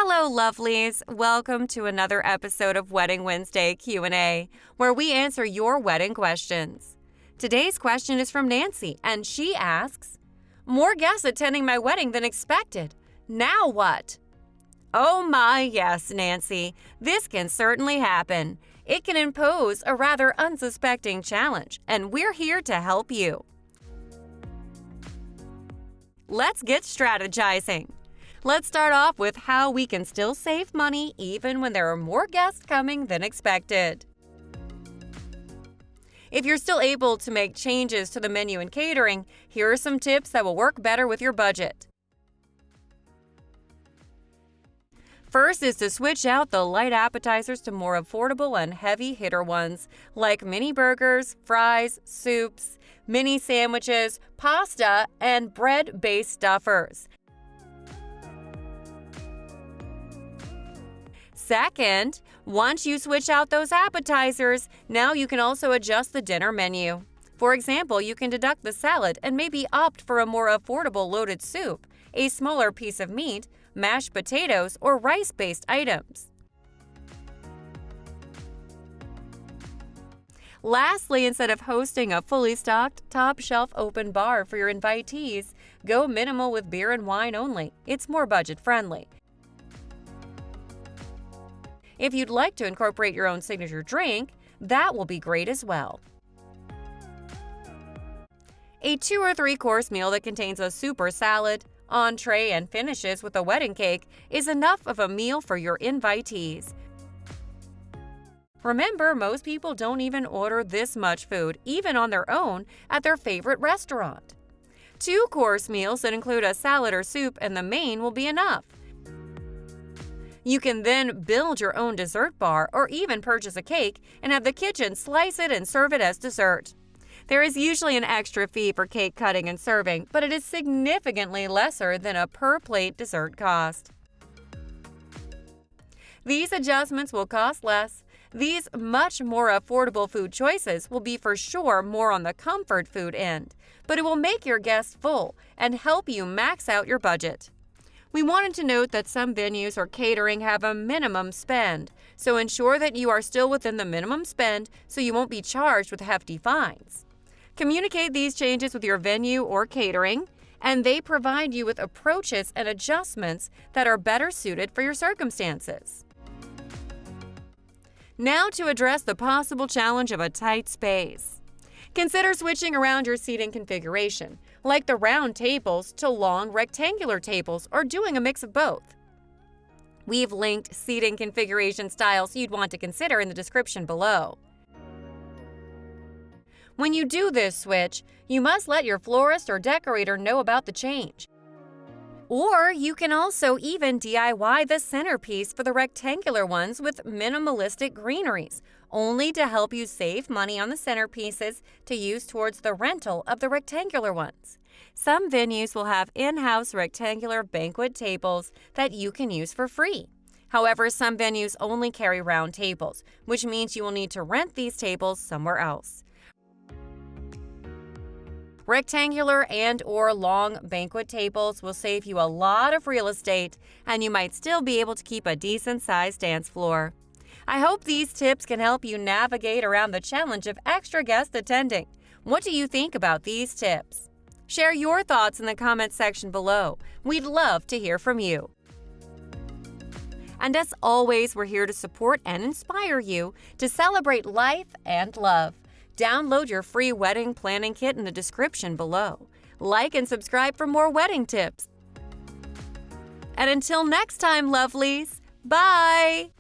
Hello, lovelies. Welcome to another episode of Wedding Wednesday Q&A, where we answer your wedding questions. Today's question is from Nancy, and she asks, "More guests attending my wedding than expected. Now what?" Oh my, yes, Nancy. This can certainly happen. It can impose a rather unsuspecting challenge, and we're here to help you. Let's get strategizing. Let's start off with how we can still save money even when there are more guests coming than expected. If you're still able to make changes to the menu and catering, here are some tips that will work better with your budget. First is to switch out the light appetizers to more affordable and heavy hitter ones, like mini burgers, fries, soups, mini sandwiches, pasta, and bread-based stuffers. Second, once you switch out those appetizers, now you can also adjust the dinner menu. For example, you can deduct the salad and maybe opt for a more affordable loaded soup, a smaller piece of meat, mashed potatoes, or rice-based items. Lastly, instead of hosting a fully stocked, top-shelf open bar for your invitees, go minimal with beer and wine only. It's more budget-friendly. If you'd like to incorporate your own signature drink, that will be great as well. A 2- or 3-course meal that contains a soup or salad, entree, and finishes with a wedding cake is enough of a meal for your invitees. Remember, most people don't even order this much food, even on their own, at their favorite restaurant. 2-course meals that include a salad or soup and the main will be enough. You can then build your own dessert bar or even purchase a cake and have the kitchen slice it and serve it as dessert. There is usually an extra fee for cake cutting and serving, but it is significantly lesser than a per-plate dessert cost. These adjustments will cost less. These much more affordable food choices will be for sure more on the comfort food end, but it will make your guests full and help you max out your budget. We wanted to note that some venues or catering have a minimum spend, so ensure that you are still within the minimum spend so you won't be charged with hefty fines. Communicate these changes with your venue or catering, and they provide you with approaches and adjustments that are better suited for your circumstances. Now to address the possible challenge of a tight space. Consider switching around your seating configuration, like the round tables to long rectangular tables, or doing a mix of both. We've linked seating configuration styles you'd want to consider in the description below. When you do this switch, you must let your florist or decorator know about the change. Or you can also even DIY the centerpiece for the rectangular ones with minimalistic greeneries, only to help you save money on the centerpieces to use towards the rental of the rectangular ones. Some venues will have in-house rectangular banquet tables that you can use for free. However, some venues only carry round tables, which means you will need to rent these tables somewhere else. Rectangular and/or long banquet tables will save you a lot of real estate, and you might still be able to keep a decent-sized dance floor. I hope these tips can help you navigate around the challenge of extra guests attending. What do you think about these tips? Share your thoughts in the comments section below. We'd love to hear from you. And as always, we're here to support and inspire you to celebrate life and love. Download your free wedding planning kit in the description below. Like and subscribe for more wedding tips. And until next time, lovelies, bye!